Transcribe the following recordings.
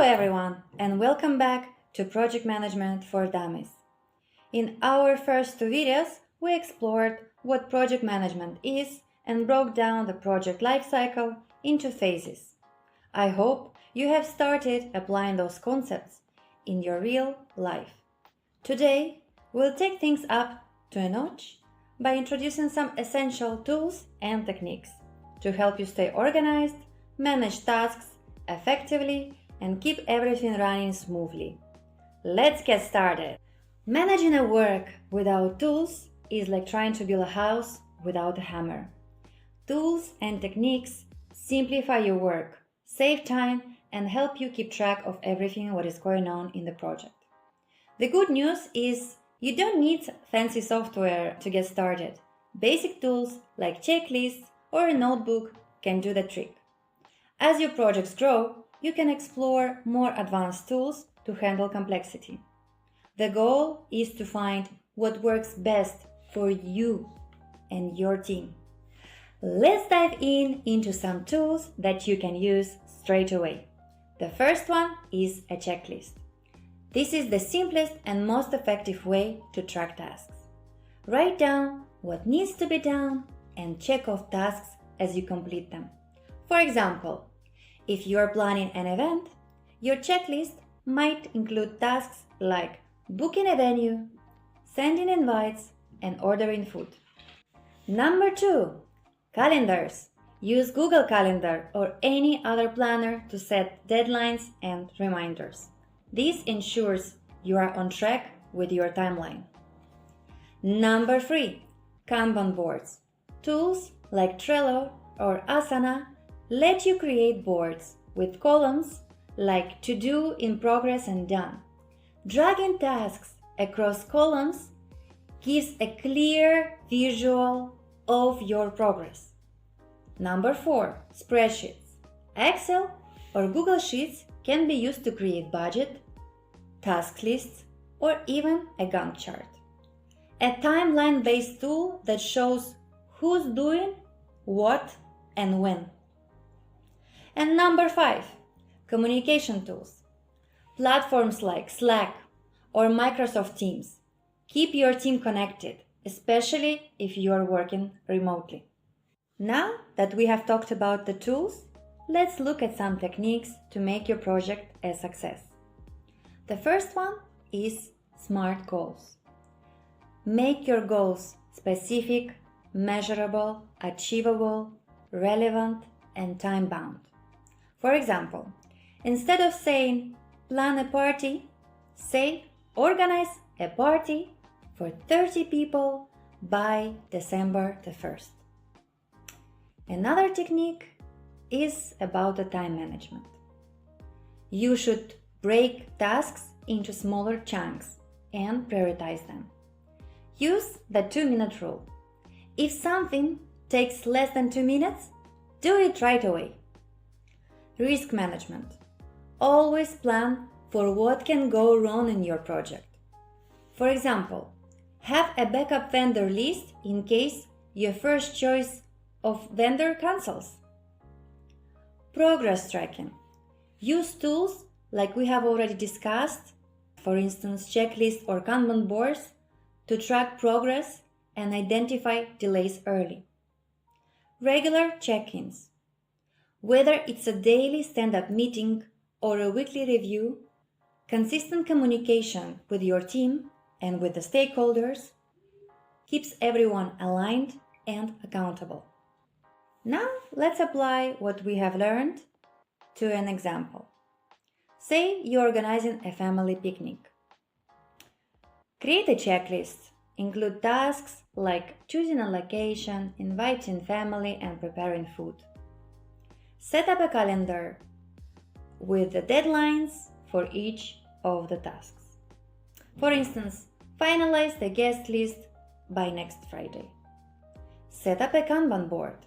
everyone, and welcome back to Project Management for Dummies. In our first two videos, we explored what project management is and broke down the project lifecycle into phases. I hope you have started applying those concepts in your real life. Today, we'll take things up to a notch by introducing some essential tools and techniques to help you stay organized, manage tasks effectively, and keep everything running smoothly. Let's get started. Managing a work without tools is like trying to build a house without a hammer. Tools and techniques simplify your work, save time, and help you keep track of everything what is going on in the project. The good news is you don't need fancy software to get started. Basic tools like checklists or a notebook can do the trick. As your projects grow, you can explore more advanced tools to handle complexity. The goal is to find what works best for you and your team. Let's dive into some tools that you can use straight away. The first one is a checklist. This is the simplest and most effective way to track tasks. Write down what needs to be done and check off tasks as you complete them. For example, if you are planning an event, your checklist might include tasks like booking a venue, sending invites, and ordering food. Number 2, calendars. Use Google Calendar or any other planner to set deadlines and reminders. This ensures you are on track with your timeline. Number 3, Kanban boards. Tools like Trello or Asana let you create boards with columns like to do, in progress, and done. Dragging tasks across columns gives a clear visual of your progress. Number 4, spreadsheets. Excel or Google Sheets can be used to create budget, task lists, or even a Gantt chart. A timeline-based tool that shows who's doing what and when. And number 5, communication tools. Platforms like Slack or Microsoft Teams keep your team connected, especially if you are working remotely. Now that we have talked about the tools, let's look at some techniques to make your project a success. The first one is SMART goals. Make your goals specific, measurable, achievable, relevant, and time-bound. For example, instead of saying plan a party, say organize a party for 30 people by December the 1st. Another technique is about the time management. You should break tasks into smaller chunks and prioritize them. Use the 2-minute rule. If something takes less than 2 minutes, do it right away. Risk management. Always plan for what can go wrong in your project. For example, have a backup vendor list in case your first choice of vendor cancels. Progress tracking. Use tools like we have already discussed, for instance, checklists or Kanban boards, to track progress and identify delays early. Regular check-ins. Whether it's a daily stand-up meeting or a weekly review, consistent communication with your team and with the stakeholders keeps everyone aligned and accountable. Now let's apply what we have learned to an example. Say you're organizing a family picnic. Create a checklist. Include tasks like choosing a location, inviting family, and preparing food. Set up a calendar with the deadlines for each of the tasks. For instance, finalize the guest list by next Friday. Set up a Kanban board.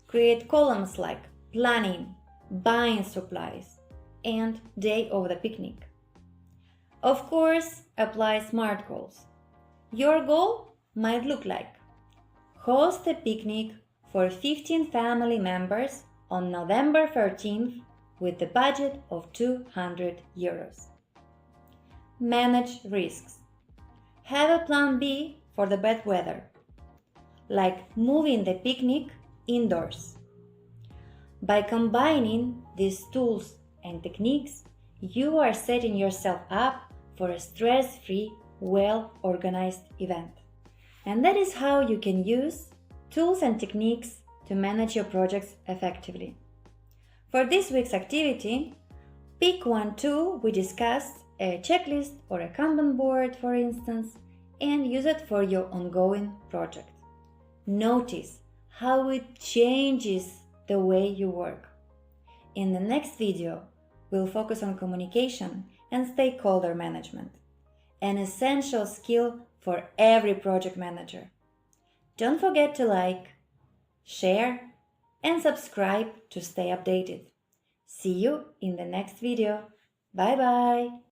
Create columns like planning, buying supplies, and day of the picnic. Of course, apply SMART goals. Your goal might look like host a picnic for 15 family members on November 13th with the budget of 200 euros. Manage risks. Have a plan B for the bad weather, like moving the picnic indoors. By combining these tools and techniques, you are setting yourself up for a stress-free, well-organized event. And that is how you can use tools and techniques to manage your projects effectively. For this week's activity, pick one tool we discussed, a checklist or a Kanban board, for instance, and use it for your ongoing project. Notice how it changes the way you work. In the next video, we'll focus on communication and stakeholder management, an essential skill for every project manager. Don't forget to like, share, and subscribe to stay updated. See you in the next video. Bye bye!